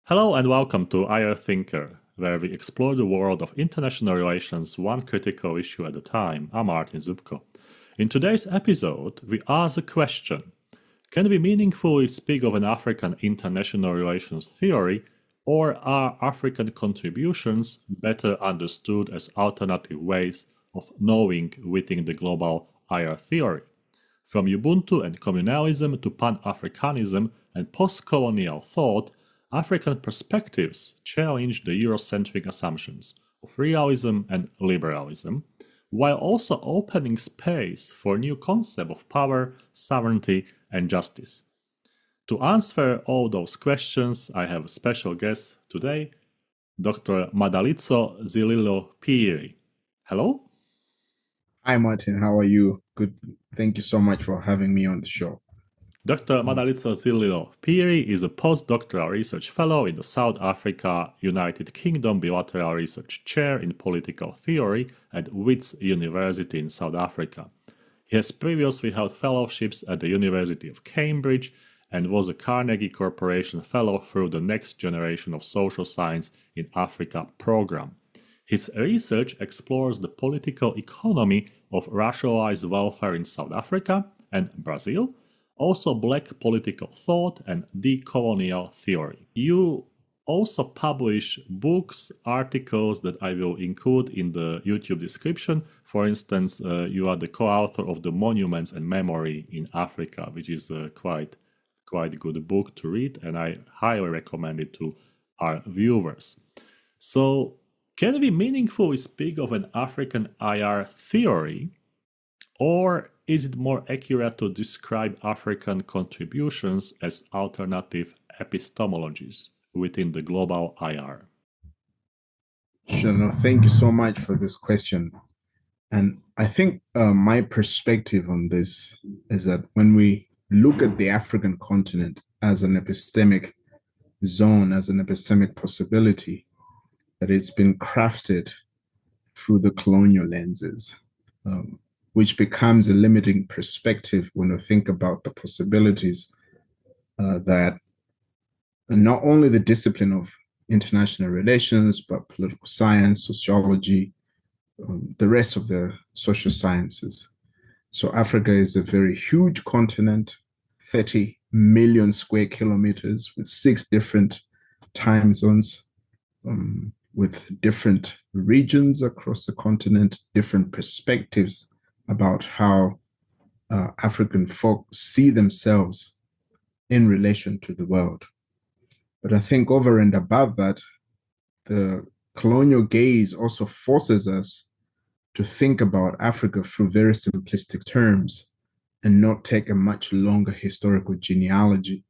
Hello and welcome to IR Thinker, where we explore the world of international relations one critical issue at a time. I'm Martin Zubko. In today's episode, we ask a question. Can we meaningfully speak of an African international relations theory, or are African contributions better understood as alternative ways of knowing within the global IR theory? From Ubuntu and Communalism to Pan-Africanism and postcolonial thought, African perspectives challenge the Eurocentric assumptions of realism and liberalism, while also opening space for new concepts of power, sovereignty, and justice. To answer all those questions, I have a special guest today, Dr. Madalitso Zililo Phiri. Hello? Hi, Martin. How are you? Good. Thank you so much for having me on the show. Dr. Madalitso Zililo Phiri is a postdoctoral research fellow in the South Africa United Kingdom Bilateral Research Chair in Political Theory at Wits University in South Africa. He has previously held fellowships at the University of Cambridge and was a Carnegie Corporation Fellow through the Next Generation of Social Science in Africa program. His research explores the political economy of racialized welfare in South Africa and Brazil, also Black political thought and decolonial theory. You also publish books, articles that I will include in the YouTube description. For instance, you are the co-author of The Monuments and Memory in Africa, which is a quite good book to read, and I highly recommend it to our viewers. So, can we meaningfully speak of an African IR theory, or is it more accurate to describe African contributions as alternative epistemologies within the global IR? Sure. No, thank you so much for this question. And I think my perspective on this is that when we look at the African continent as an epistemic zone, as an epistemic possibility, that it's been crafted through the colonial lenses, which becomes a limiting perspective when we think about the possibilities that not only the discipline of international relations, but political science, sociology, the rest of the social sciences. So Africa is a very huge continent, 30 million square kilometers with 6 different time zones, with different regions across the continent, different perspectives about how African folk see themselves in relation to the world. But I think over and above that, the colonial gaze also forces us to think about Africa through very simplistic terms and not take a much longer historical genealogy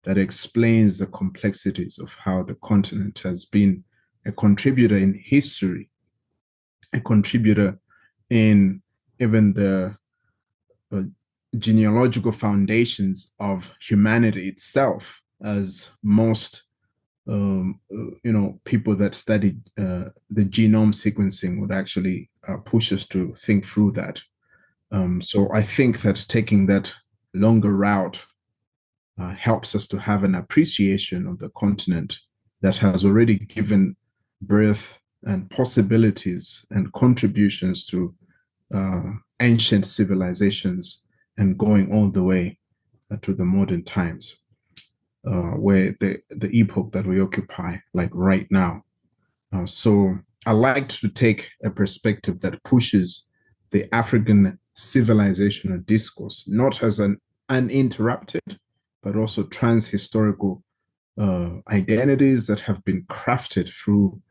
that explains the complexities of how the continent has been a contributor in history, a contributor in even the genealogical foundations of humanity itself, as most people that study the genome sequencing would actually push us to think through that. So I think that taking that longer route helps us to have an appreciation of the continent that has already given birth and possibilities and contributions to ancient civilizations and going all the way to the modern times, where the epoch that we occupy, like right now. So I like to take a perspective that pushes the African civilizational discourse, not as an uninterrupted, but also trans-historical identities that have been crafted through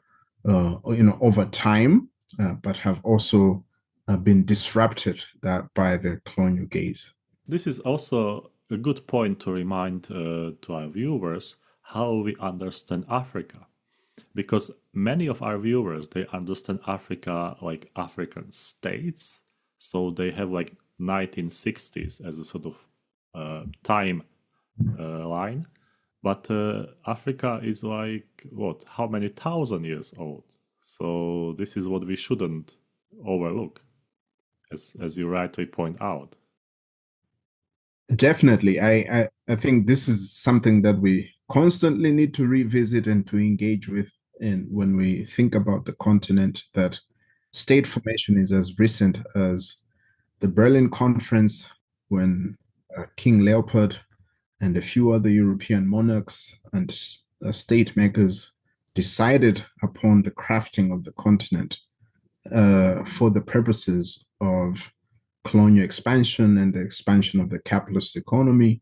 over time, but have also been disrupted by the colonial gaze. This is also a good point to remind to our viewers how we understand Africa. Because many of our viewers, they understand Africa like African states. So they have like 1960s as a sort of time line. But Africa is like, how many thousand years old? So this is what we shouldn't overlook, as you rightly point out. Definitely. I think this is something that we constantly need to revisit and to engage with. And when we think about the continent, that state formation is as recent as the Berlin Conference, when King Leopold and a few other European monarchs and state makers decided upon the crafting of the continent for the purposes of colonial expansion and the expansion of the capitalist economy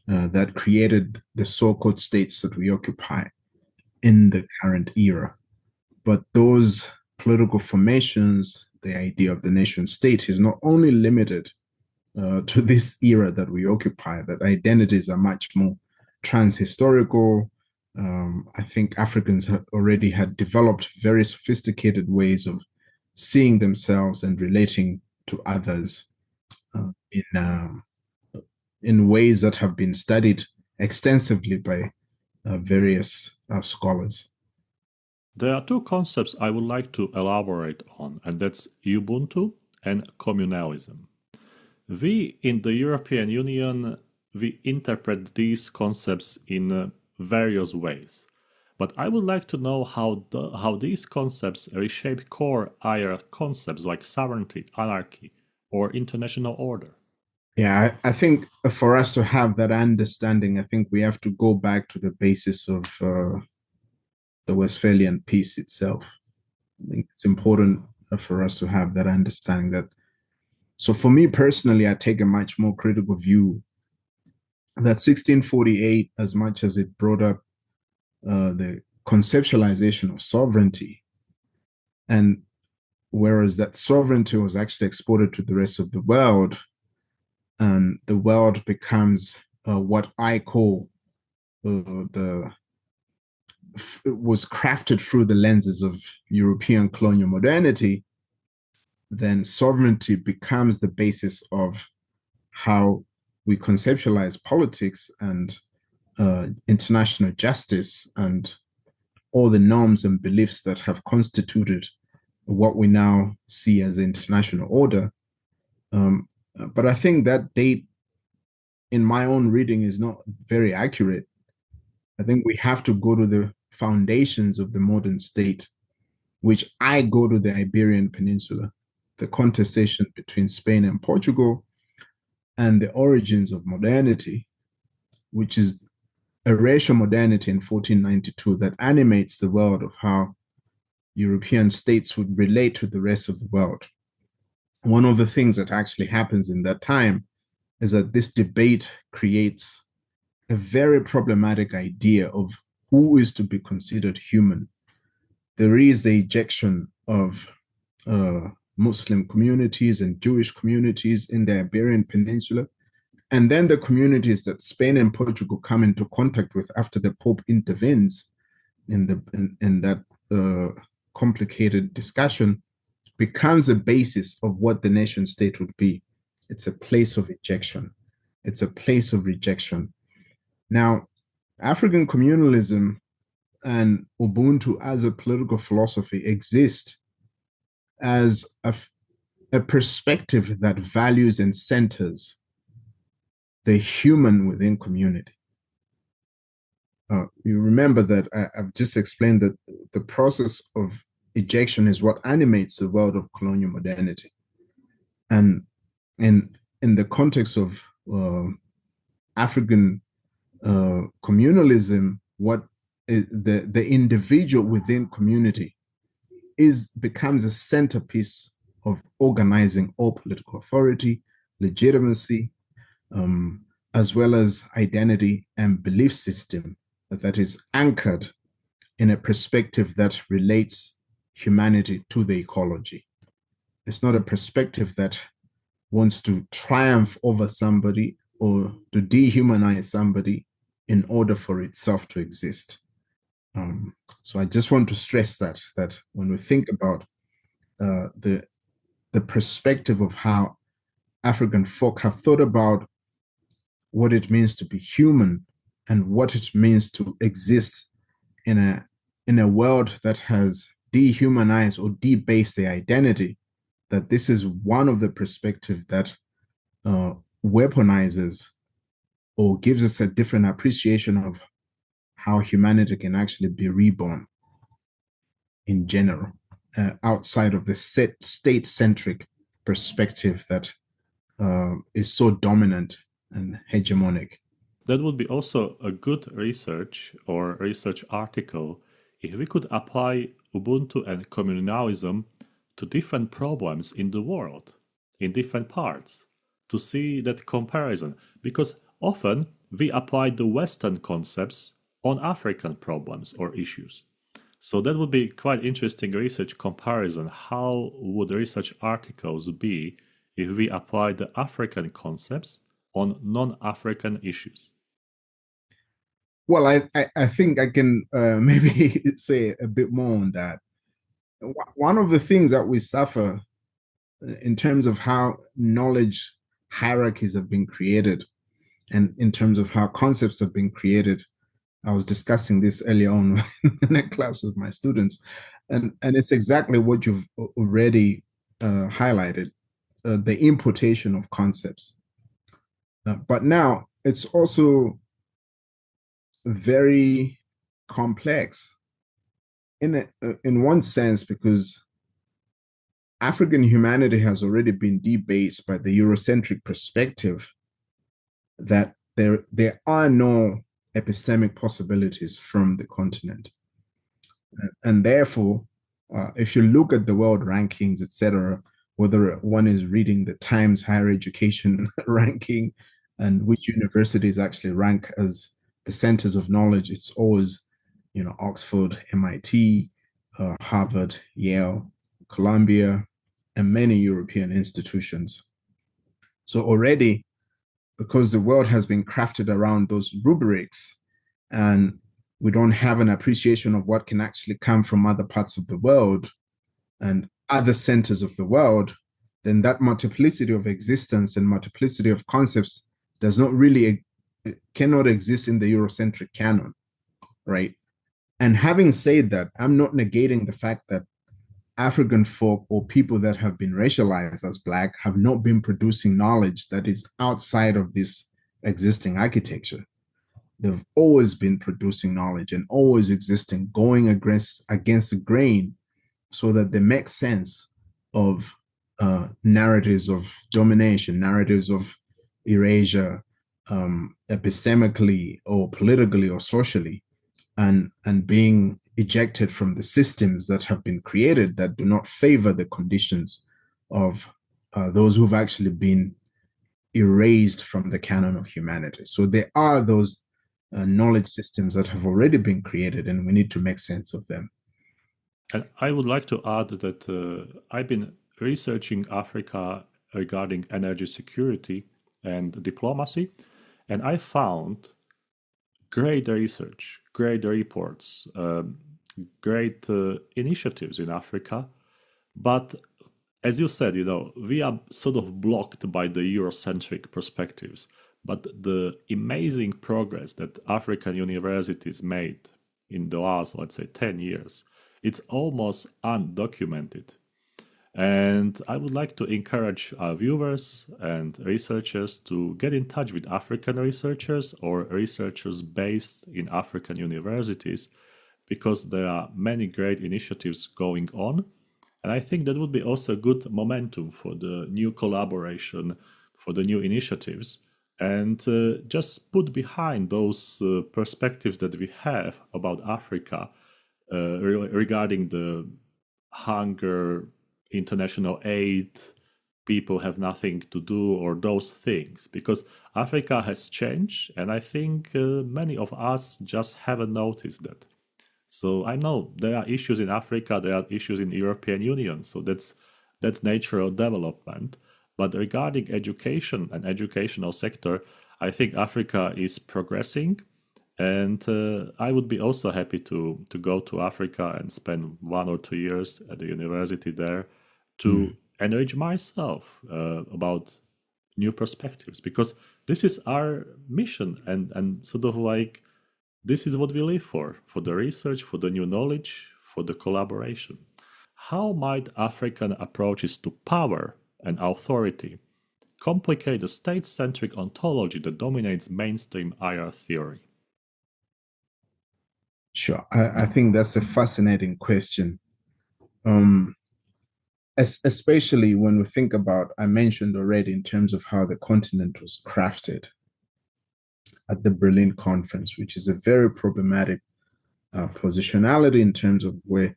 that created the so-called states that we occupy in the current era. But those political formations, the idea of the nation state, is not only limited to this era that we occupy, that identities are much more transhistorical. I think Africans already had developed very sophisticated ways of seeing themselves and relating to others in ways that have been studied extensively by various scholars. There are two concepts I would like to elaborate on, and that's Ubuntu and communalism. We in the European Union, we interpret these concepts in various ways. But I would like to know how these concepts reshape core higher concepts like sovereignty, anarchy, or international order. Yeah, I think for us to have that understanding, I think we have to go back to the basis of the Westphalian peace itself. I think it's important for us to have that understanding. That so for me personally, I take a much more critical view that 1648, as much as it brought up the conceptualization of sovereignty, and whereas that sovereignty was actually exported to the rest of the world, and the world becomes what I call was crafted through the lenses of European colonial modernity, then sovereignty becomes the basis of how we conceptualize politics and international justice and all the norms and beliefs that have constituted what we now see as the international order. But I think that date, in my own reading, is not very accurate. I think we have to go to the foundations of the modern state, which I go to the Iberian Peninsula, the contestation between Spain and Portugal, and the origins of modernity, which is a racial modernity in 1492 that animates the world of how European states would relate to the rest of the world. One of the things that actually happens in that time is that this debate creates a very problematic idea of who is to be considered human. There is the ejection of Muslim communities and Jewish communities in the Iberian Peninsula, and then the communities that Spain and Portugal come into contact with after the Pope intervenes in that complicated discussion becomes the basis of what the nation state would be. It's a place of ejection. It's a place of rejection. Now, African communalism and Ubuntu as a political philosophy exist as a perspective that values and centers the human within community. You remember that I've just explained that the process of ejection is what animates the world of colonial modernity. And in the context of African communalism, what is the individual within community becomes a centerpiece of organizing all political authority, legitimacy, as well as identity and belief system that is anchored in a perspective that relates humanity to the ecology. It's not a perspective that wants to triumph over somebody or to dehumanize somebody in order for itself to exist. So I just want to stress that when we think about the perspective of how African folk have thought about what it means to be human and what it means to exist in a world that has dehumanized or debased their identity, that this is one of the perspectives that weaponizes or gives us a different appreciation of how humanity can actually be reborn in general, outside of the state-centric perspective that is so dominant and hegemonic. That would be also a good research or research article if we could apply Ubuntu and communalism to different problems in the world, in different parts, to see that comparison. Because often we apply the Western concepts on African problems or issues. So that would be quite interesting research comparison. How would research articles be if we apply the African concepts on non-African issues? Well, I think I can maybe say a bit more on that. One of the things that we suffer in terms of how knowledge hierarchies have been created and in terms of how concepts have been created, I was discussing this earlier on in a class with my students, and it's exactly what you've already highlighted, the importation of concepts. But now it's also very complex in one sense, because African humanity has already been debased by the Eurocentric perspective that there are no epistemic possibilities from the continent. And therefore, if you look at the world rankings, etc., whether one is reading the Times Higher Education ranking and which universities actually rank as the centers of knowledge, it's always, Oxford, MIT, Harvard, Yale, Columbia, and many European institutions. So already, because the world has been crafted around those rubrics, and we don't have an appreciation of what can actually come from other parts of the world and other centers of the world, then that multiplicity of existence and multiplicity of concepts cannot exist in the Eurocentric canon, right? And having said that, I'm not negating the fact that African folk or people that have been racialized as Black have not been producing knowledge that is outside of this existing architecture. They've always been producing knowledge and always existing, going against the grain so that they make sense of narratives of domination, narratives of erasure, epistemically or politically or socially, and being ejected from the systems that have been created that do not favor the conditions of those who've actually been erased from the canon of humanity. So there are those knowledge systems that have already been created, and we need to make sense of them. And I would like to add that I've been researching Africa regarding energy security and diplomacy, and I found great research, great reports, great initiatives in Africa. But as you said, we are sort of blocked by the Eurocentric perspectives. But the amazing progress that African universities made in the last, let's say, 10 years, it's almost undocumented. And I would like to encourage our viewers and researchers to get in touch with African researchers or researchers based in African universities, because there are many great initiatives going on. And I think that would be also good momentum for the new collaboration, for the new initiatives, and just put behind those perspectives that we have about Africa regarding the hunger, international aid, people have nothing to do, or those things, because Africa has changed, and I think many of us just haven't noticed that. So I know there are issues in Africa, there are issues in the European Union, so that's natural development. But regarding education and educational sector, I think Africa is progressing, and I would be also happy to go to Africa and spend 1 or 2 years at the university there to enrich myself about new perspectives, because this is our mission, and sort of like this is what we live for the research, for the new knowledge, for the collaboration. How might African approaches to power and authority complicate the state-centric ontology that dominates mainstream IR theory? Sure. I think that's a fascinating question. Especially when we think about, I mentioned already in terms of how the continent was crafted at the Berlin Conference, which is a very problematic positionality in terms of where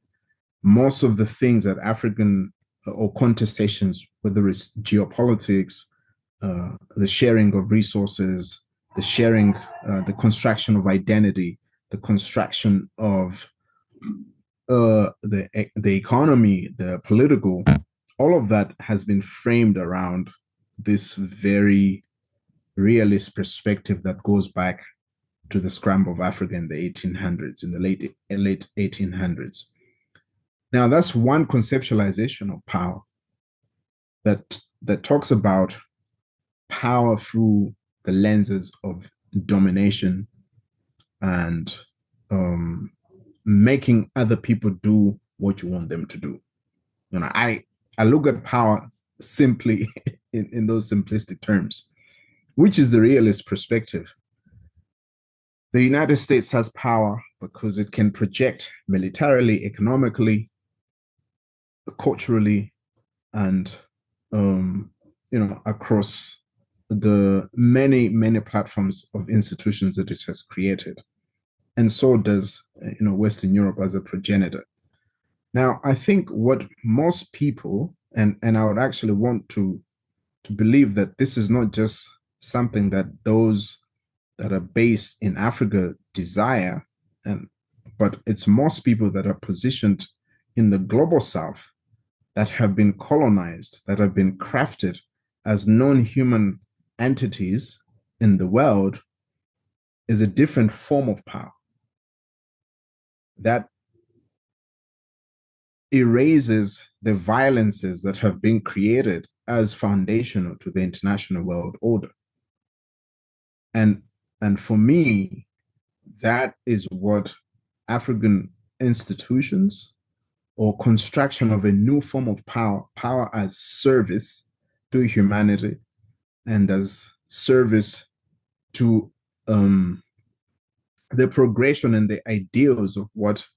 most of the things that African or contestations, whether it's geopolitics, the sharing of resources, the sharing, the construction of identity, the construction of the economy, the political, all of that has been framed around this very realist perspective that goes back to the scramble of Africa in the 1800s, in the late 1800s. Now, that's one conceptualization of power that talks about power through the lenses of domination and making other people do what you want them to do. You know, I look at power simply in those simplistic terms, which is the realist perspective. The United States has power because it can project militarily, economically, culturally, and across the many platforms of institutions that it has created. And so does Western Europe as a progenitor. Now, I think what most people, and I would actually want to believe that this is not just something that those that are based in Africa desire, but it's most people that are positioned in the global South that have been colonized, that have been crafted as non-human entities in the world, is a different form of power that erases the violences that have been created as foundational to the international world order. And for me, that is what African institutions or construction of a new form of power as service to humanity and as service to the progression and the ideals of what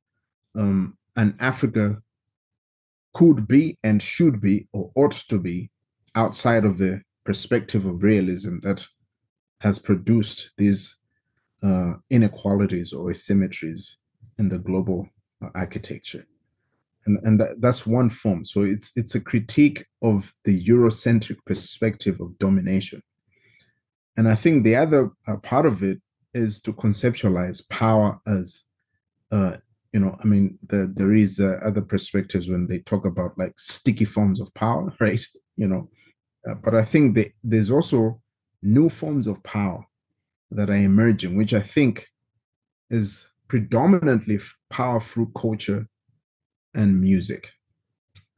an Africa could be and should be or ought to be outside of the perspective of realism that has produced these inequalities or asymmetries in the global architecture. And that's one form. So it's a critique of the Eurocentric perspective of domination. And I think the other part of it is to conceptualize power as, there is other perspectives when they talk about like sticky forms of power, right? But I think there's also new forms of power that are emerging, which I think is predominantly power through culture and music,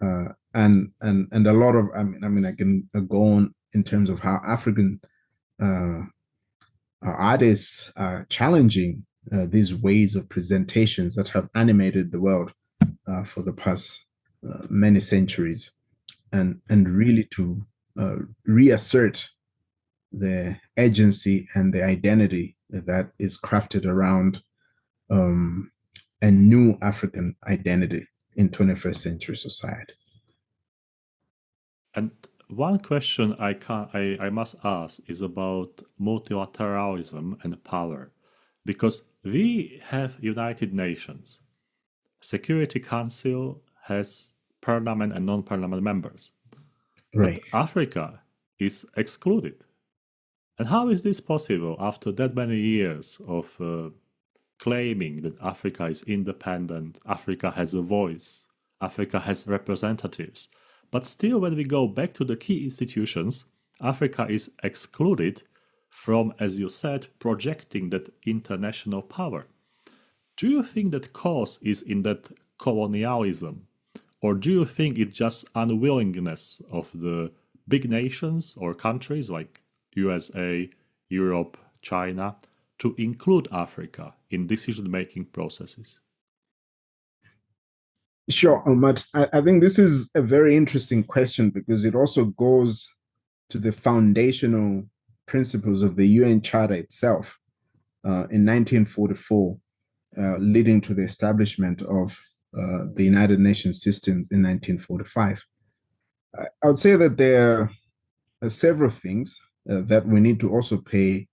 and a lot of I can go on in terms of how African artists are challenging these ways of presentations that have animated the world for the past many centuries, and really to reassert the agency and the identity that is crafted around a new African identity in 21st century society. And one question I must ask is about multilateralism and power, because we have United Nations. Security Council has parliament and non-parliament members. Right. But Africa is excluded. And how is this possible after that many years of claiming that Africa is independent, Africa has a voice, Africa has representatives? But still, when we go back to the key institutions, Africa is excluded from, as you said, projecting that international power. Do you think that cause is in that colonialism? Or do you think it's just unwillingness of the big nations or countries like USA, Europe, China to include Africa in decision-making processes? Sure, Ahmad. I think this is a very interesting question because it also goes to the foundational principles of the UN Charter itself in 1944, leading to the establishment of the United Nations systems in 1945. I would say that there are several things that we need to also pay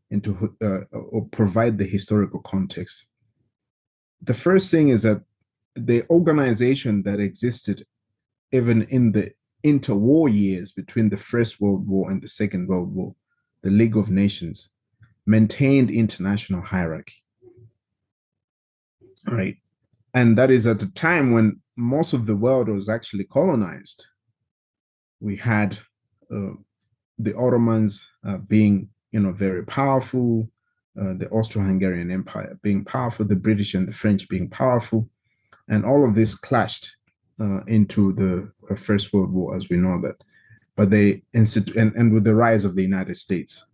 into or provide the historical context. The first thing is that the organization that existed even in the interwar years between the First World War and the Second World War, the League of Nations, maintained international hierarchy. Right. And that is at a time when most of the world was actually colonized. We had the Ottomans being, very powerful, the Austro-Hungarian Empire being powerful, the British and the French being powerful, and all of this clashed into the First World War, as we know that. But and with the rise of the United States,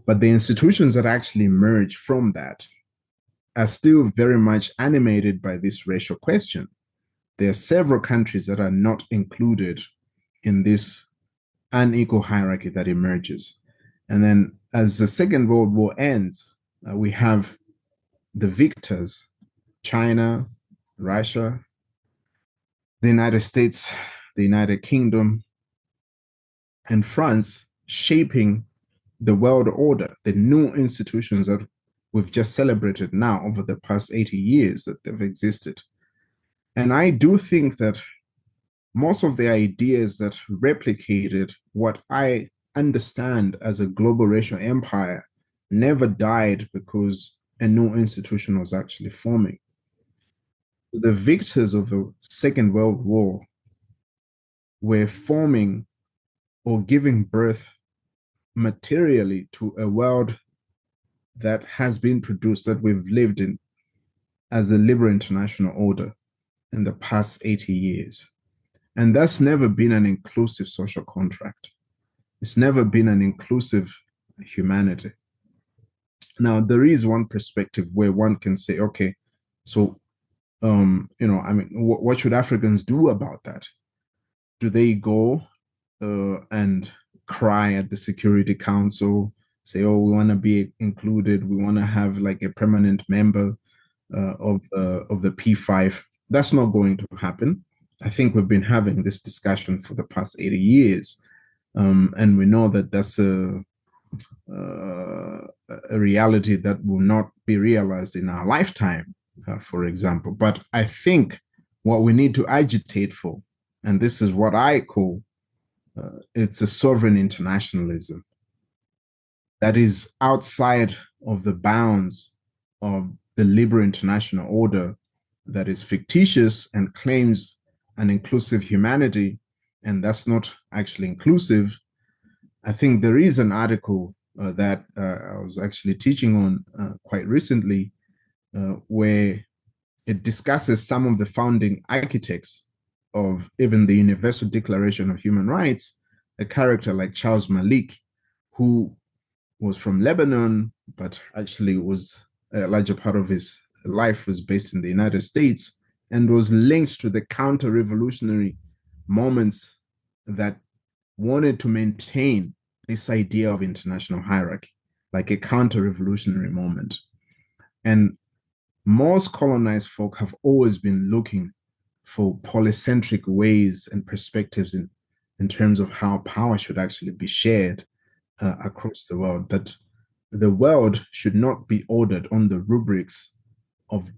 but the institutions that actually emerged from that are still very much animated by this racial question. There are several countries that are not included in this unequal hierarchy that emerges. And then as the Second World War ends, we have the victors, China, Russia, the United States, the United Kingdom, and France shaping the world order, the new institutions that we've just celebrated now over the past 80 years that they've existed. And I do think that most of the ideas that replicated what I understand as a global racial empire never died because a new institution was actually forming. The victors of the Second World War were forming or giving birth materially to a world that has been produced, that we've lived in as a liberal international order in the past 80 years. And that's never been an inclusive social contract. It's never been an inclusive humanity. Now, there is one perspective where one can say, okay, so, what should Africans do about that? Do they go and cry at the Security Council, say, oh, we want to be included, we want to have like a permanent member of the P5? That's not going to happen. I think we've been having this discussion for the past 80 years, and we know that that's a reality that will not be realized in our lifetime, for example. But I think what we need to agitate for, and this is what I call it's a sovereign internationalism that is outside of the bounds of the liberal international order, that is fictitious and claims an inclusive humanity, and that's not actually inclusive. I think there is an article that I was actually teaching on quite recently, where it discusses some of the founding architects of even the Universal Declaration of Human Rights, a character like Charles Malik, who was from Lebanon, but actually was a larger part of his life was based in the United States, and was linked to the counter-revolutionary moments that wanted to maintain this idea of international hierarchy, like a counter-revolutionary moment. And most colonized folk have always been looking for polycentric ways and perspectives in terms of how power should actually be shared across the world, that the world should not be ordered on the rubrics of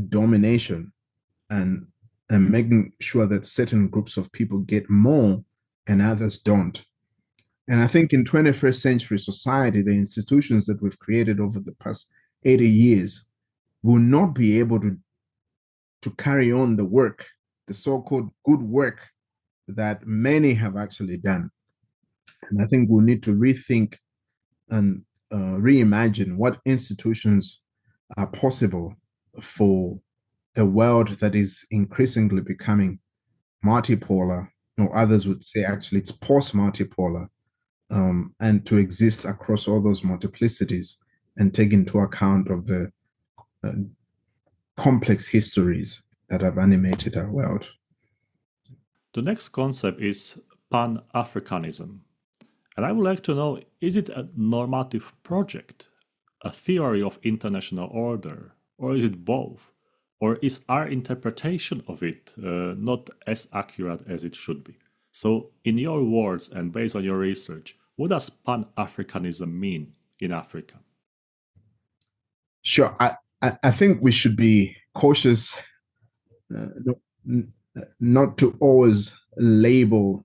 domination and making sure that certain groups of people get more and others don't. And I think in 21st century society, the institutions that we've created over the past 80 years will not be able to carry on the work, the so-called good work that many have actually done. And I think we'll need to rethink and reimagine what institutions are possible for a world that is increasingly becoming multipolar, or others would say actually it's post-multipolar, and to exist across all those multiplicities and take into account of the complex histories that have animated our world. The next concept is Pan-Africanism. And I would like to know, is it a normative project, a theory of international order, or is it both? Or is our interpretation of it not as accurate as it should be? So, in your words and based on your research, what does Pan-Africanism mean in Africa? Sure. I think we should be cautious not to always label,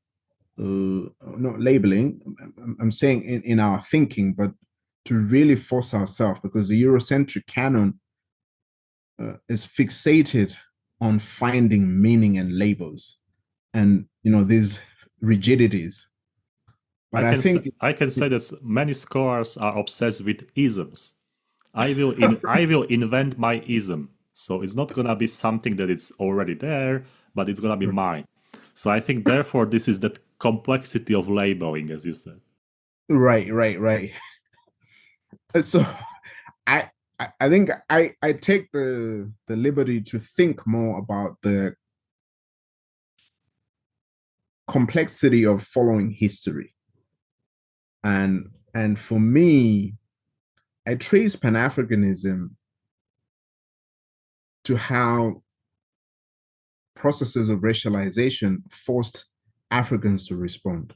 not labeling, I'm saying in our thinking, but to really force ourselves, because the Eurocentric canon is fixated on finding meaning and labels and, these rigidities. But I can say that many scholars are obsessed with isms. I will invent my ism. So it's not gonna be something that it's already there, but it's gonna be mine. So I think therefore this is that complexity of labeling, as you said. Right. So I think I take the liberty to think more about the complexity of following history. And for me, I trace Pan-Africanism to how processes of racialization forced Africans to respond.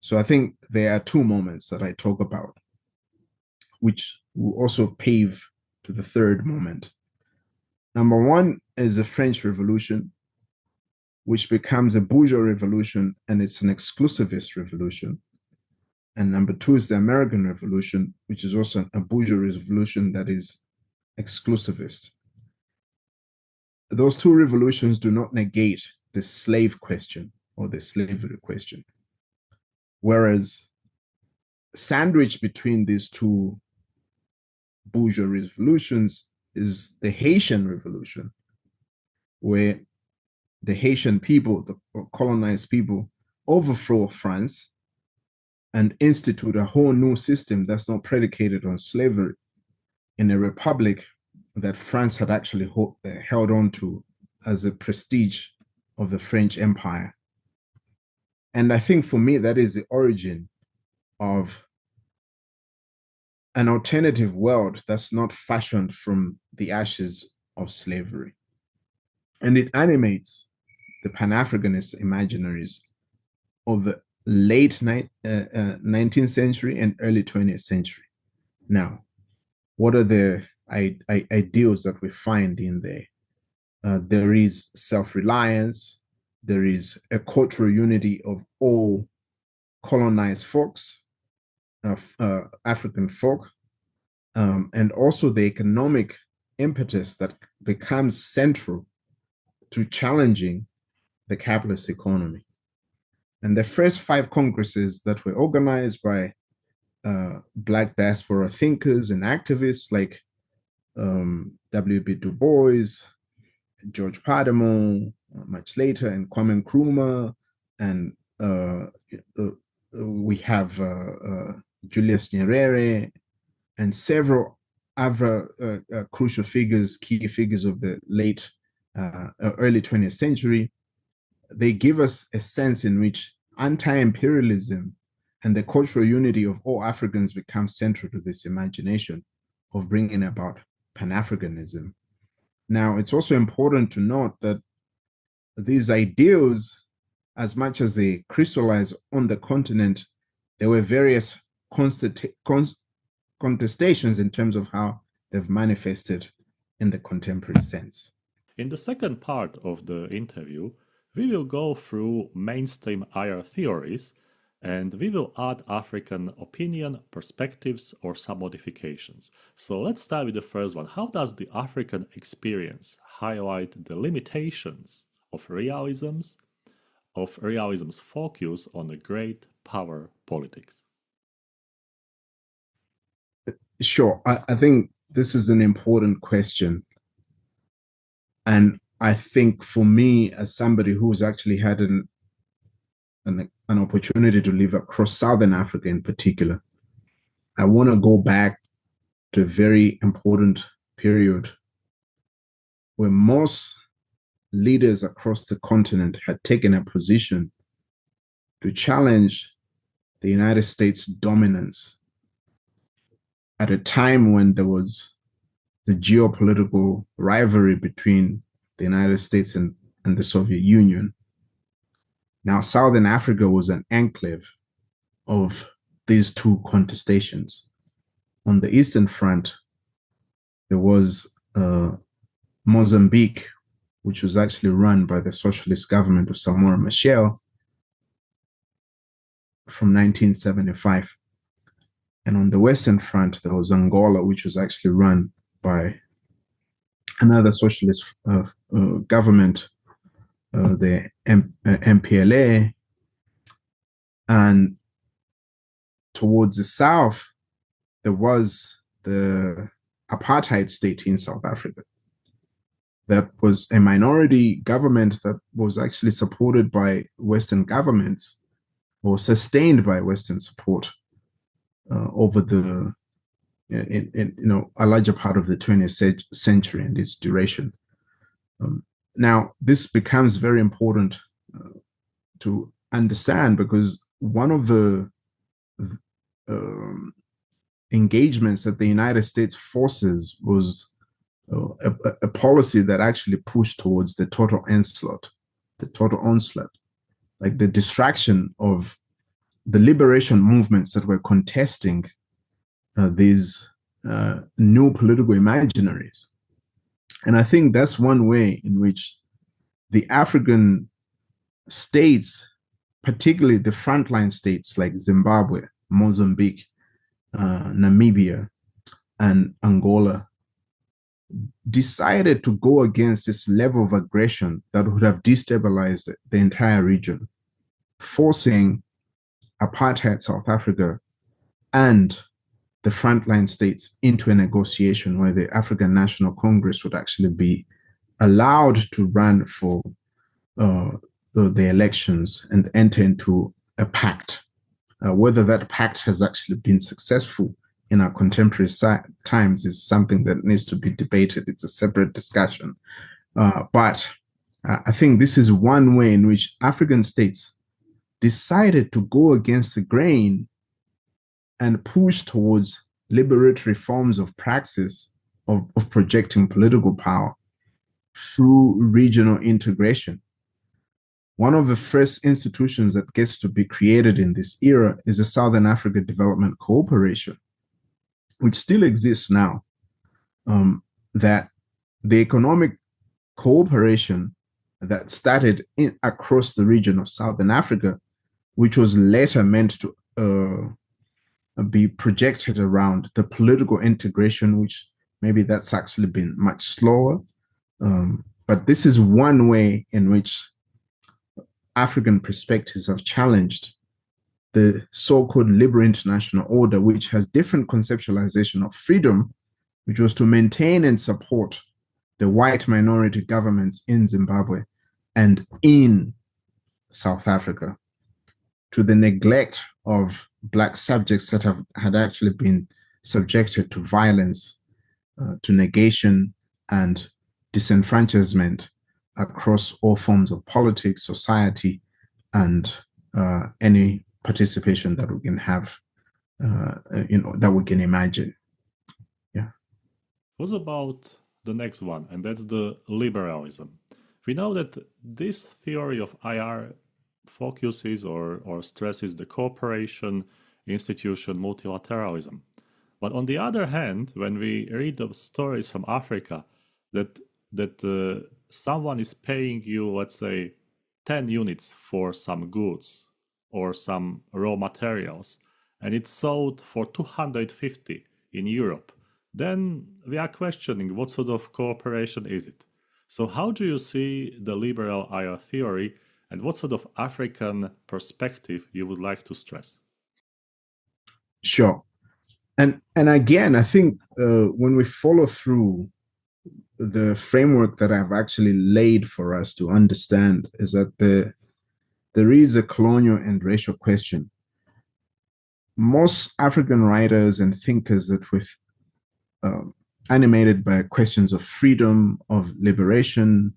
So I think there are two moments that I talk about, which will also pave to the third moment. Number one is the French Revolution, which becomes a bourgeois revolution, and it's an exclusivist revolution. And number two is the American Revolution, which is also a bourgeois revolution that is exclusivist. Those two revolutions do not negate the slave question or the slavery question. Whereas sandwiched between these two bourgeois revolutions is the Haitian Revolution, where the Haitian people, the colonized people, overthrow France and institute a whole new system that's not predicated on slavery in a republic that France had actually held on to as a prestige of the French Empire. And I think for me, that is the origin of an alternative world that's not fashioned from the ashes of slavery. And it animates the Pan-Africanist imaginaries of the late 19th century and early 20th century. Now, what are the ideals that we find in there? There is self-reliance. There is a cultural unity of all colonized folks, African folk, and also the economic impetus that becomes central to challenging the capitalist economy. And the first 5 congresses that were organized by Black diaspora thinkers and activists like W.B. Du Bois, George Padamon, much later, and Kwame Nkrumah, and we have Julius Nyerere, and several other crucial figures, key figures of the late early 20th century. They give us a sense in which anti-imperialism and the cultural unity of all Africans becomes central to this imagination of bringing about Pan-Africanism. Now, it's also important to note that these ideals, as much as they crystallize on the continent, there were various contestations in terms of how they've manifested in the contemporary sense. In the second part of the interview, we will go through mainstream IR theories and we will add African opinion, perspectives, or some modifications. So let's start with the first one. How does the African experience highlight the limitations of realism's focus on the great power politics? Sure. I think this is an important question. And I think for me, as somebody who's actually had an opportunity to live across Southern Africa in particular, I want to go back to a very important period where most leaders across the continent had taken a position to challenge the United States dominance at a time when there was the geopolitical rivalry between the United States and the Soviet Union. Now, Southern Africa was an enclave of these two contestations. On the Eastern Front, there was Mozambique, which was actually run by the socialist government of Samora Machel from 1975. And on the Western Front, there was Angola, which was actually run by another socialist government, the MPLA. And towards the south, there was the apartheid state in South Africa. That was a minority government that was actually supported by Western governments, or sustained by Western support over the a larger part of the 20th century and its duration. Now, this becomes very important to understand, because one of the engagements that the United States forces was a policy that actually pushed towards the total onslaught, like the distraction of the liberation movements that were contesting these new political imaginaries. And I think that's one way in which the African states, particularly the frontline states like Zimbabwe, Mozambique, Namibia, and Angola, decided to go against this level of aggression that would have destabilized the entire region, forcing apartheid South Africa and the frontline states into a negotiation where the African National Congress would actually be allowed to run for the elections and enter into a pact. Whether that pact has actually been successful in our contemporary times is something that needs to be debated. It's a separate discussion. But I think this is one way in which African states decided to go against the grain and push towards liberatory forms of praxis of projecting political power through regional integration. One of the first institutions that gets to be created in this era is the Southern Africa Development Cooperation, which still exists now, that the economic cooperation that started across the region of Southern Africa, which was later meant to be projected around the political integration, which maybe that's actually been much slower. But this is one way in which African perspectives have challenged the so-called liberal international order, which has different conceptualization of freedom, which was to maintain and support the white minority governments in Zimbabwe and in South Africa, to the neglect of Black subjects that had actually been subjected to violence, to negation and disenfranchisement across all forms of politics, society, and any participation that we can have, that we can imagine. Yeah. What about the next one? And that's the liberalism. We know that this theory of IR focuses or stresses the cooperation institution multilateralism. But on the other hand, when we read the stories from Africa, that someone is paying you, let's say, 10 units for some goods or some raw materials, and it's sold for 250 in Europe, then we are questioning what sort of cooperation is it. So how do you see the liberal IR theory, and what sort of African perspective you would like to stress? Sure. And again, I think when we follow through the framework that I've actually laid for us to understand, is that there is a colonial and racial question. Most African writers and thinkers that were animated by questions of freedom, of liberation,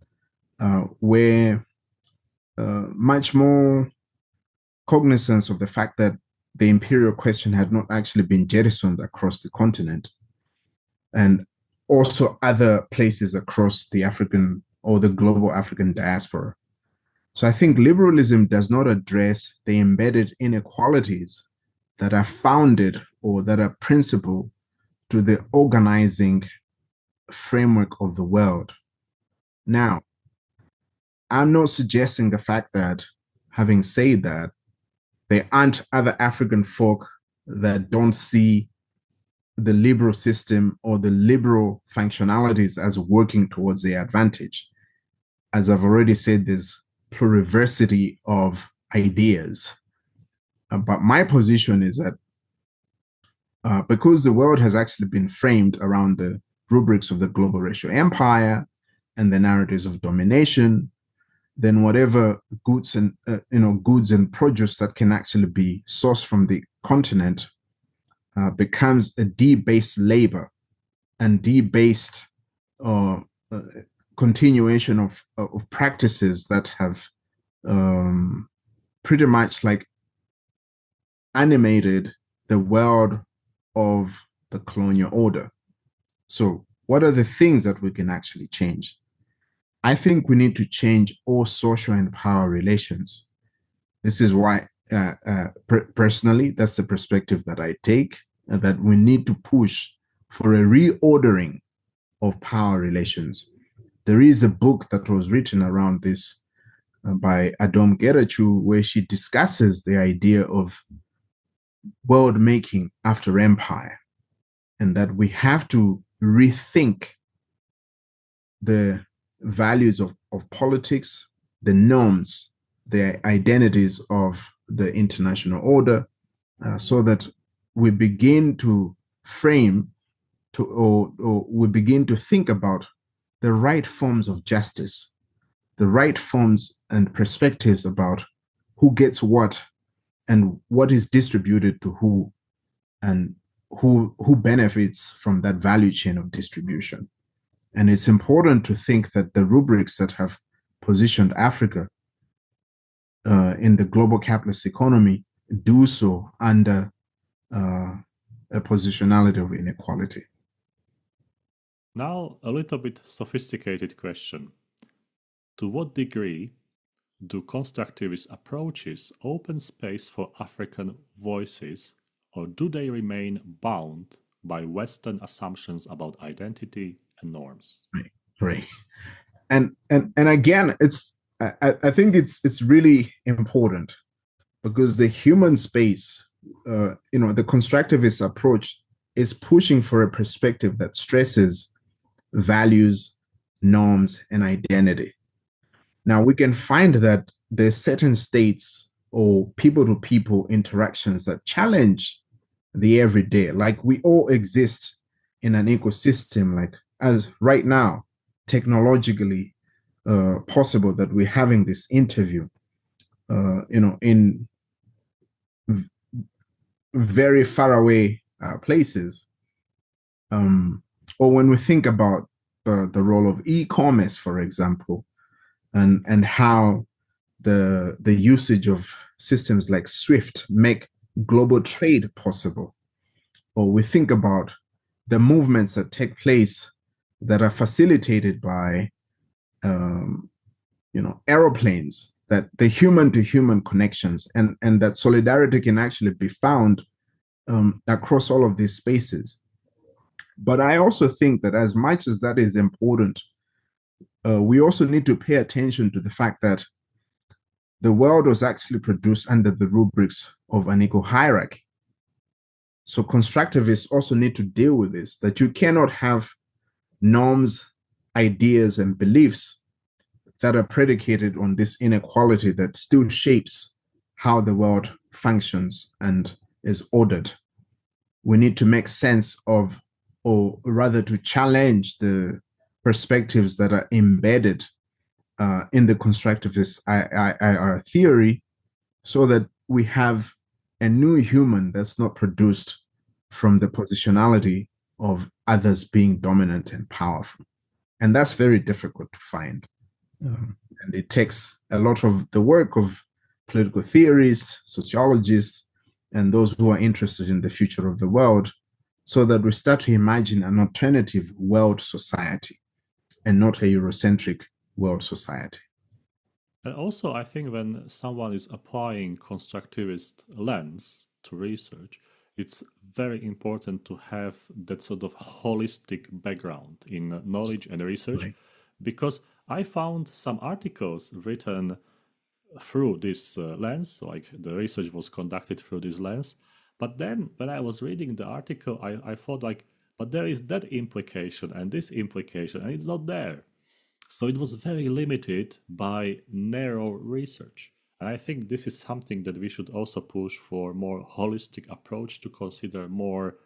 were much more cognizant of the fact that the imperial question had not actually been jettisoned across the continent, and also other places across the African or the global African diaspora. So I think liberalism does not address the embedded inequalities that are founded or that are principal to the organizing framework of the world. Now, I'm not suggesting the fact that, having said that, there aren't other African folk that don't see the liberal system or the liberal functionalities as working towards their advantage. As I've already said, there's pluriversity of ideas. But my position is that because the world has actually been framed around the rubrics of the global racial empire and the narratives of domination, then whatever goods and goods and produce that can actually be sourced from the continent becomes a debased labor and debased continuation of practices that have pretty much like animated the world of the colonial order. So what are the things that we can actually change? I think we need to change all social and power relations. This is why, personally, that's the perspective that I take, that we need to push for a reordering of power relations. There is a book that was written around this by Adom Gerachu, where she discusses the idea of world making after empire, and that we have to rethink the values of politics, the norms, the identities of the international order, so that we begin to frame or we begin to think about the right forms of justice, the right forms and perspectives about who gets what and what is distributed to who, and who benefits from that value chain of distribution. And it's important to think that the rubrics that have positioned Africa in the global capitalist economy do so under a positionality of inequality. Now, a little bit sophisticated question. To what degree do constructivist approaches open space for African voices, or do they remain bound by Western assumptions about identity and norms? Right. And again, I think it's really important, because the human space, the constructivist approach is pushing for a perspective that stresses values, norms, and identity. Now, we can find that there's certain states or people-to-people interactions that challenge the everyday. Like, we all exist in an ecosystem, like as right now, technologically possible that we're having this interview, in very far away places. Or when we think about the role of e-commerce, for example, and how the usage of systems like SWIFT make global trade possible. Or we think about the movements that take place that are facilitated by aeroplanes, that the human-to-human connections, and that solidarity can actually be found across all of these spaces. But I also think that as much as that is important, we also need to pay attention to the fact that the world was actually produced under the rubrics of an equal hierarchy. So constructivists also need to deal with this, that you cannot have norms, ideas, and beliefs that are predicated on this inequality that still shapes how the world functions and is ordered. We need to make sense of, or rather to challenge the perspectives that are embedded in the constructivist IR theory, so that we have a new human that's not produced from the positionality of others being dominant and powerful. And that's very difficult to find. And it takes a lot of the work of political theorists, sociologists, and those who are interested in the future of the world, so that we start to imagine an alternative world society and not a Eurocentric world society. And also, I think when someone is applying constructivist lens to research, it's very important to have that sort of holistic background in knowledge and research, Right. because I found some articles written through this lens, like the research was conducted through this lens. But then when I was reading the article, I thought like, but there is that implication and this implication, and it's not there. So it was very limited by narrow research. And I think this is something that we should also push for more holistic approach, to consider more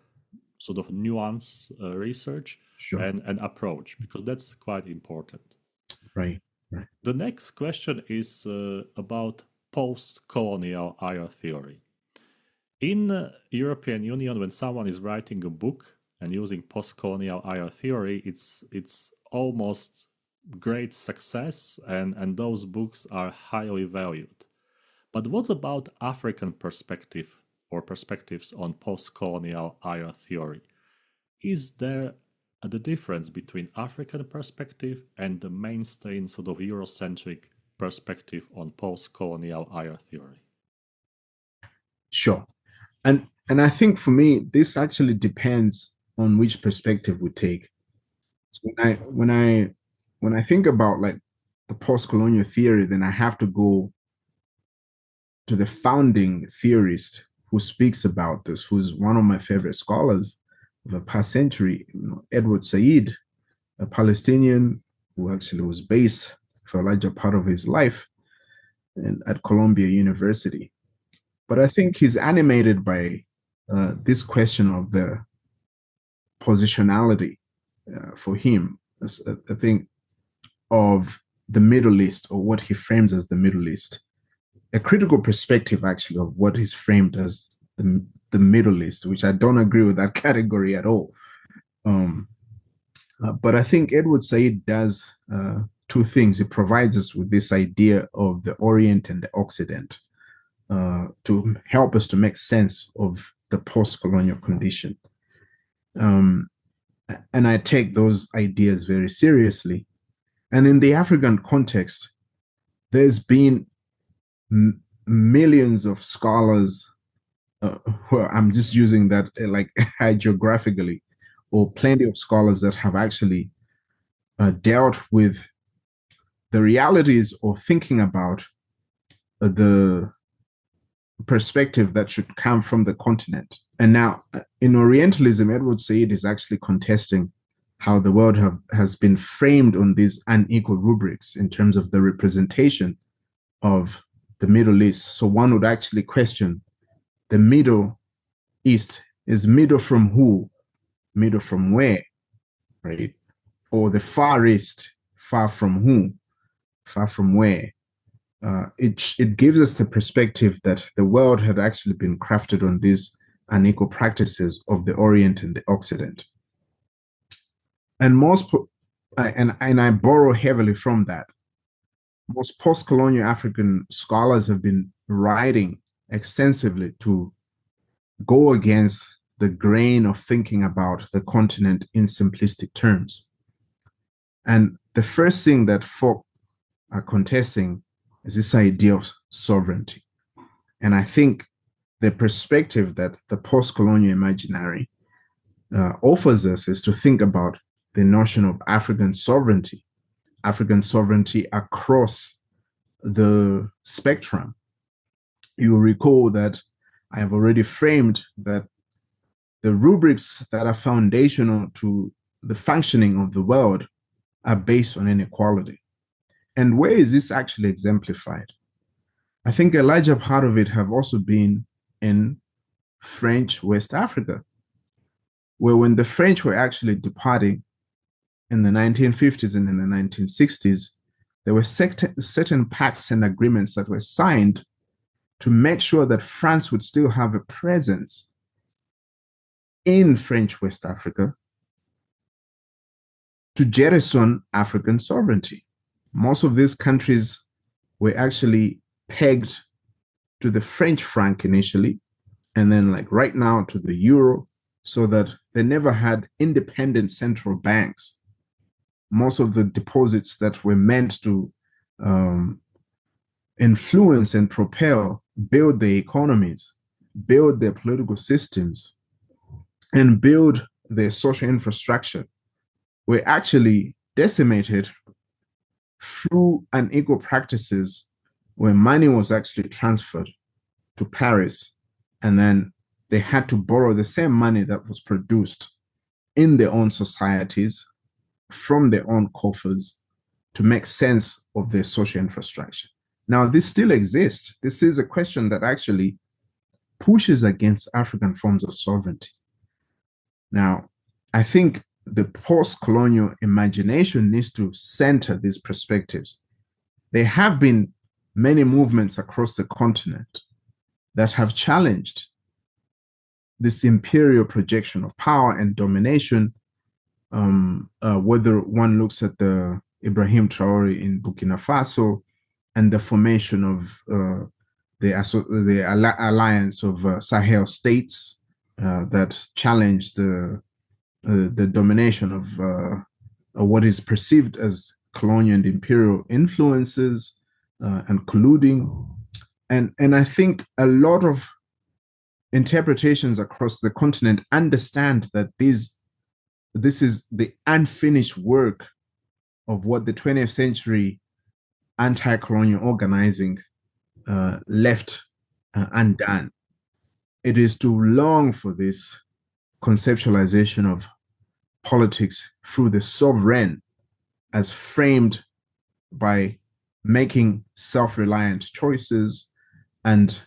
sort of nuance research Sure. and approach, because that's quite important. Right. Right. The next question is about post-colonial IR theory. In the European Union, when someone is writing a book and using post-colonial IR theory, it's almost great success, and those books are highly valued. But what about African perspective or perspectives on post-colonial IR theory? Is there the difference between African perspective and the mainstream sort of Eurocentric perspective on post-colonial IR theory? Sure. And I think for me, this actually depends on which perspective we take. So when I think about like the post-colonial theory, then I have to go to the founding theorist who speaks about this, who's one of my favorite scholars of the past century, Edward Said, a Palestinian who actually was based for a larger part of his life at Columbia University. But I think he's animated by this question of the positionality for him, I think, of the Middle East, or what he frames as the Middle East. A critical perspective, actually, of what is framed as the Middle East, which I don't agree with that category at all. But I think Edward Said does two things. It provides us with this idea of the Orient and the Occident to help us to make sense of the post-colonial condition. And I take those ideas very seriously. And in the African context, there's been millions of scholars, well, I'm just using that like hagiographically, or plenty of scholars that have actually dealt with the realities or thinking about the perspective that should come from the continent. And now in Orientalism, Edward Said is actually contesting how the world has been framed on these unequal rubrics in terms of the representation of the Middle East. So one would actually question, the Middle East is middle from who? Middle from where? Right? Or the Far East, far from who? Far from where? It gives us the perspective that the world had actually been crafted on these unequal practices of the Orient and the Occident. And I borrow heavily from that. Most post-colonial African scholars have been writing extensively to go against the grain of thinking about the continent in simplistic terms. And the first thing that folk are contesting is this idea of sovereignty. And I think the perspective that the post-colonial imaginary offers us is to think about the notion of African sovereignty across the spectrum. You will recall that I have already framed that the rubrics that are foundational to the functioning of the world are based on inequality. And where is this actually exemplified? I think a larger part of it have also been in French West Africa, where when the French were actually departing in the 1950s and in the 1960s, there were certain pacts and agreements that were signed to make sure that France would still have a presence in French West Africa to jettison African sovereignty. Most of these countries were actually pegged to the French franc initially, and then like right now to the euro, so that they never had independent central banks. Most of the deposits that were meant to influence and propel, build the economies, build their political systems, and build their social infrastructure were actually decimated through unequal practices where money was actually transferred to Paris, and then they had to borrow the same money that was produced in their own societies from their own coffers to make sense of their social infrastructure. Now, this still exists. This is a question that actually pushes against African forms of sovereignty. Now, I think the post-colonial imagination needs to center these perspectives. There have been many movements across the continent that have challenged this imperial projection of power and domination, whether one looks at the Ibrahim Traore in Burkina Faso and the formation of the alliance of Sahel states that challenged the domination of what is perceived as colonial and imperial influences and colluding. And I think a lot of interpretations across the continent understand that this is the unfinished work of what the 20th century anti-colonial organizing left undone. It is to long for this conceptualization of politics through the sovereign as framed by making self-reliant choices and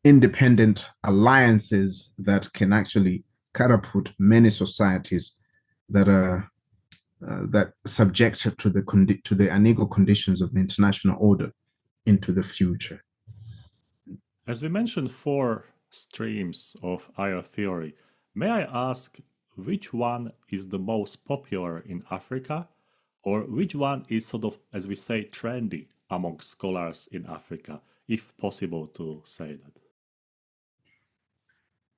independent alliances that can actually catapult many societies that are subjected to the unequal conditions of the international order into the future. As we mentioned 4 streams of IO theory, may I ask which one is the most popular in Africa, or which one is sort of, as we say, trendy among scholars in Africa, if possible to say that?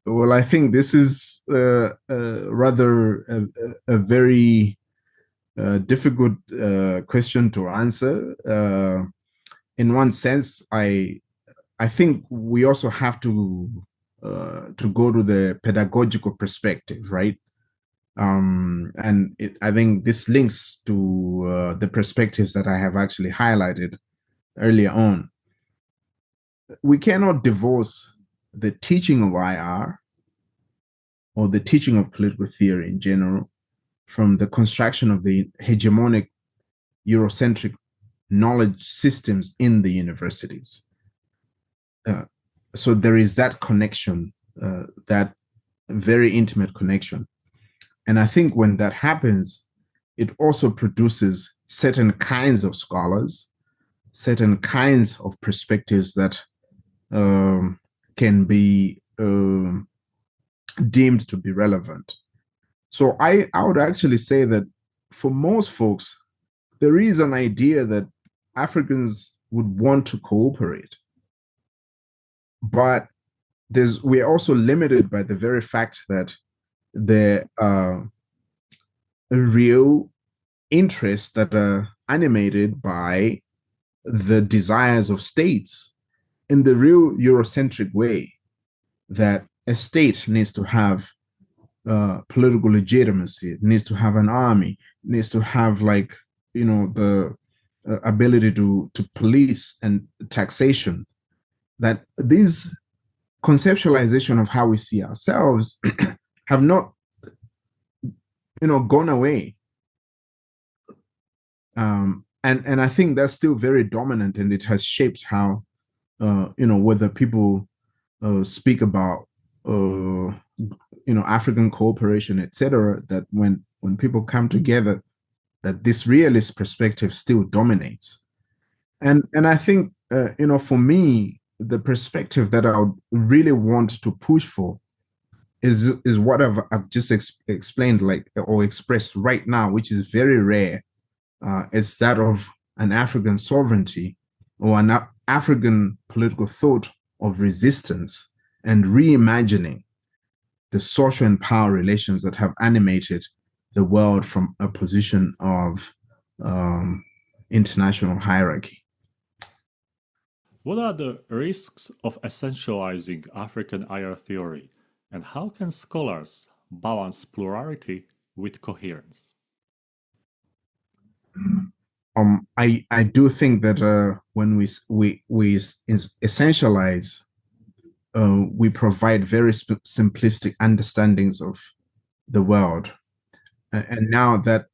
Well, I think this is rather a very difficult question to answer. In one sense, I think we also have to go to the pedagogical perspective, right? I think this links to the perspectives that I have actually highlighted earlier on. We cannot divorce the teaching of IR or the teaching of political theory in general from the construction of the hegemonic Eurocentric knowledge systems in the universities. So there is that connection, that very intimate connection. And I think when that happens, it also produces certain kinds of scholars, certain kinds of perspectives that can be deemed to be relevant. So I would actually say that for most folks, there is an idea that Africans would want to cooperate. But we're also limited by the very fact that there are real interests that are animated by the desires of states in the real Eurocentric way, that a state needs to have political legitimacy, it needs to have an army, it needs to have the ability to police and taxation. That these conceptualization of how we see ourselves have not gone away. And I think that's still very dominant, and it has shaped how whether people speak about African cooperation, etc., that when people come together, that this realist perspective still dominates. And I think for me, the perspective that I would really want to push for is what I've just explained, or expressed right now, which is very rare. It's that of an African sovereignty or an African political thought of resistance and reimagining the social and power relations that have animated the world from a position of international hierarchy. What are the risks of essentializing African IR theory, and how can scholars balance plurality with coherence? I do think that when we essentialize, we provide very simplistic understandings of the world, and now that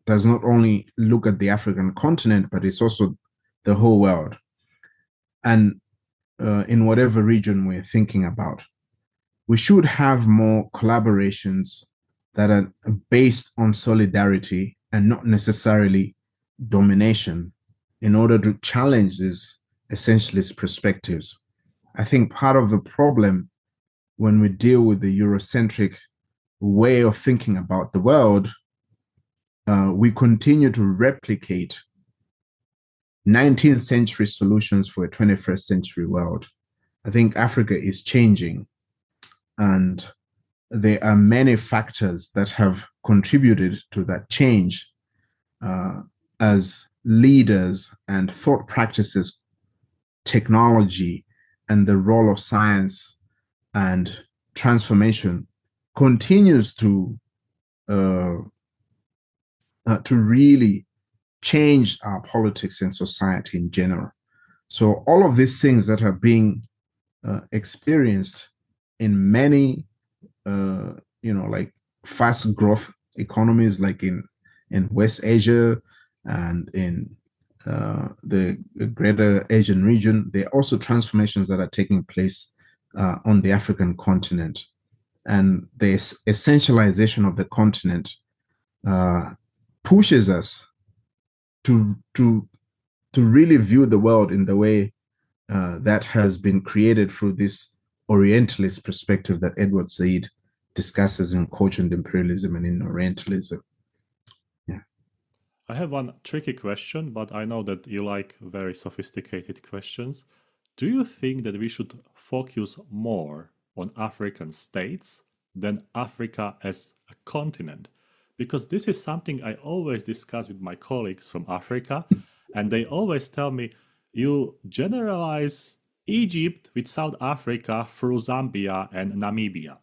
does not only look at the African continent, but it's also the whole world, and in whatever region we're thinking about. We should have more collaborations that are based on solidarity and not necessarily domination in order to challenge these essentialist perspectives. I think part of the problem when we deal with the Eurocentric way of thinking about the world, we continue to replicate 19th century solutions for a 21st century world. I think Africa is changing, and there are many factors that have contributed to that change as leaders and thought practices, technology, and the role of science and transformation continues to really change our politics and society in general. So all of these things that are being experienced in many like fast growth economies, like in West Asia and in the greater Asian region, there are also transformations that are taking place on the African continent. And the essentialization of the continent pushes us to really view the world in the way that has been created through this Orientalist perspective that Edward Said discusses in Quotient Imperialism and in Orientalism. Yeah. I have one tricky question, but I know that you like very sophisticated questions. Do you think that we should focus more on African states than Africa as a continent? Because this is something I always discuss with my colleagues from Africa, and they always tell me, you generalize Egypt with South Africa through Zambia and Namibia.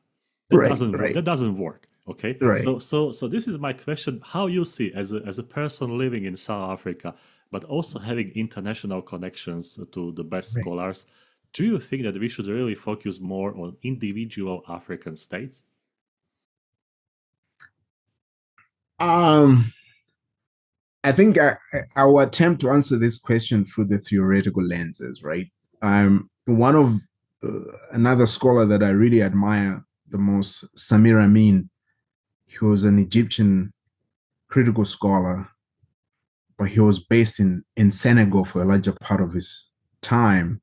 That doesn't work. Okay. Right. So this is my question: how you see as a person living in South Africa, but also having international connections to the best scholars, do you think that we should really focus more on individual African states? I think I will attempt to answer this question through the theoretical lenses, right? One of another scholar that I really admire the most, Samir Amin. He was an Egyptian critical scholar, but he was based in Senegal for a larger part of his time.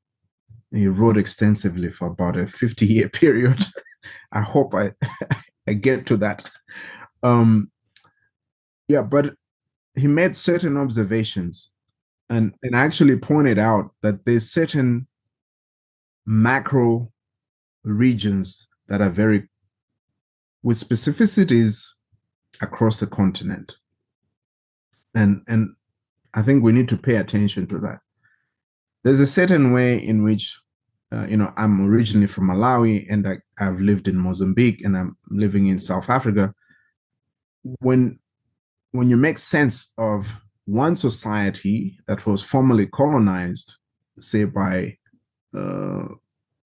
He wrote extensively for about a 50-year period. I hope I get to that. But he made certain observations and actually pointed out that there's certain macro regions that are very with specificities across the continent. And I think we need to pay attention to that. There's a certain way in which, I'm originally from Malawi and I've lived in Mozambique and I'm living in South Africa. When you make sense of one society that was formerly colonized, say by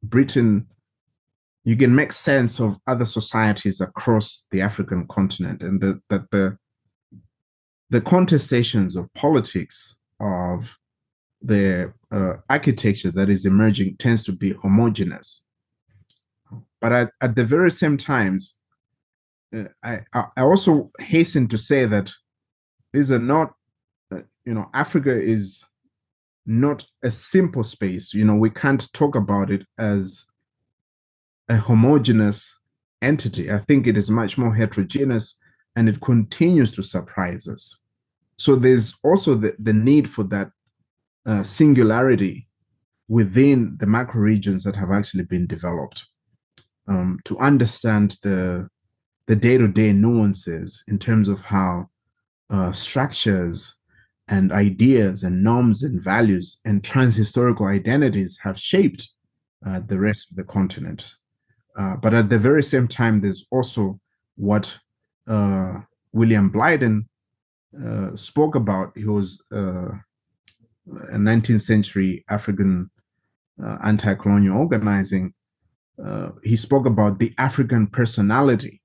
Britain, you can make sense of other societies across the African continent, and that the contestations of politics, of the architecture that is emerging tends to be homogeneous. But at the very same times, I also hasten to say that these are not, Africa is not a simple space. We can't talk about it as a homogeneous entity. I think it is much more heterogeneous, and it continues to surprise us. So there's also the need for that singularity within the macro regions that have actually been developed, to understand the day-to-day nuances in terms of how structures and ideas and norms and values and transhistorical identities have shaped the rest of the continent. But at the very same time, there's also what William Blyden spoke about. He was a 19th century African anti-colonial organizing. He spoke about the African personality,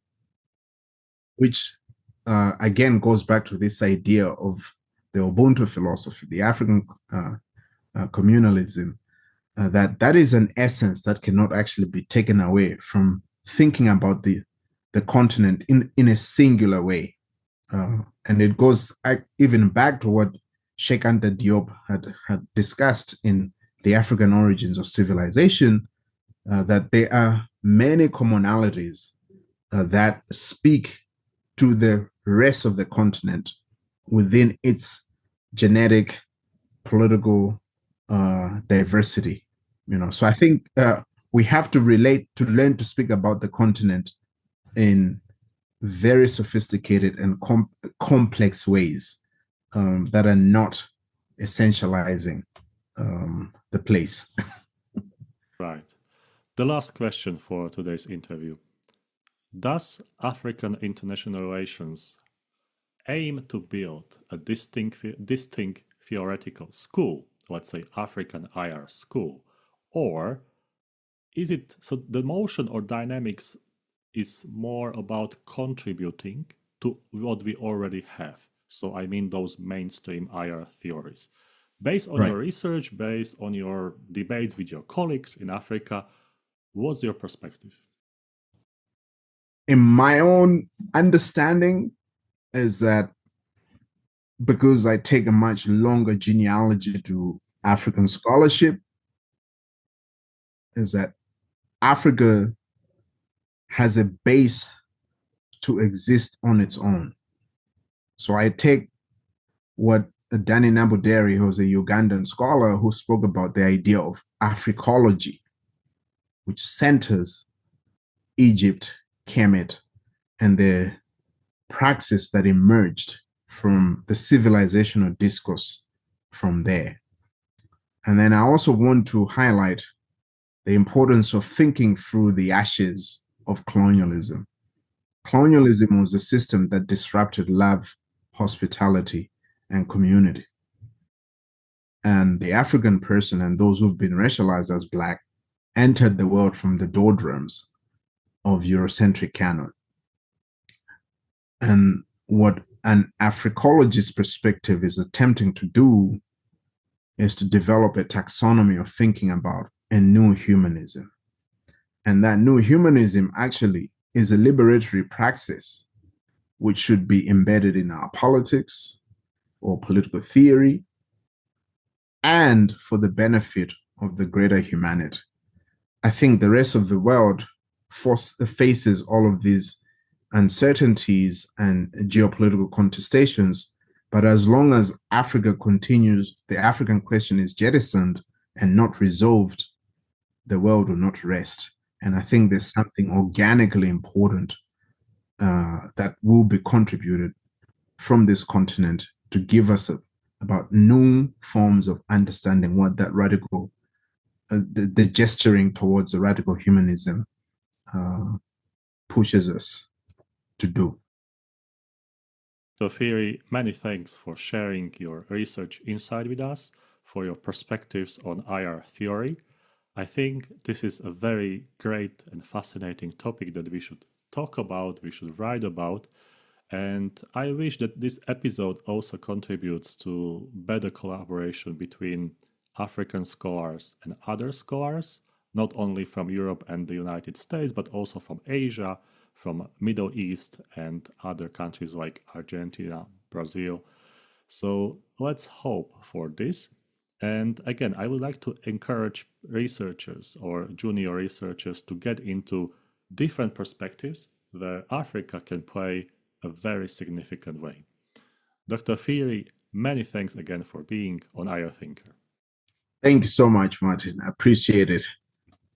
which again goes back to this idea of the Ubuntu philosophy, the African communalism, that is an essence that cannot actually be taken away from thinking about the continent in a singular way. And it goes even back to what Sheikh Anta Diop had discussed in The African Origins of Civilization, that there are many commonalities that speak to the rest of the continent within its genetic, political diversity. So I think we have to learn to speak about the continent in very sophisticated and complex ways that are not essentializing the place. Right. The last question for today's interview. Does African international relations aim to build a distinct theoretical school, let's say African IR school, or is it so the motion or dynamics is more about contributing to what we already have? So I mean those mainstream IR theories. Based on your research, based on your debates with your colleagues in Africa, what's your perspective? In my own understanding is that because I take a much longer genealogy to African scholarship, is that Africa has a base to exist on its own. So I take what Danny Nabuderi, who was a Ugandan scholar who spoke about the idea of Africology, which centers Egypt, Kemet, and the praxis that emerged from the civilizational discourse from there. And then I also want to highlight the importance of thinking through the ashes of colonialism. Colonialism was a system that disrupted love, hospitality, and community. And the African person and those who've been racialized as Black entered the world from the doldrums of Eurocentric canon. And what an Africologist perspective is attempting to do is to develop a taxonomy of thinking about a new humanism. And that new humanism actually is a liberatory praxis which should be embedded in our politics or political theory and for the benefit of the greater humanity. I think the rest of the world faces all of these uncertainties and geopolitical contestations, but as long as Africa continues, the African question is jettisoned and not resolved, the world will not rest. And I think there's something organically important that will be contributed from this continent to give us about new forms of understanding what that radical, the gesturing towards a radical humanism pushes us to do. So Phiri, many thanks for sharing your research insight with us, for your perspectives on IR theory. I think this is a very great and fascinating topic that we should talk about, we should write about, and I wish that this episode also contributes to better collaboration between African scholars and other scholars, not only from Europe and the United States, but also from Asia, from Middle East and other countries like Argentina, Brazil. So let's hope for this. And again, I would like to encourage researchers or junior researchers to get into different perspectives where Africa can play a very significant way. Dr. Phiri, many thanks again for being on IR Thinker. Thank you so much, Martin. I appreciate it.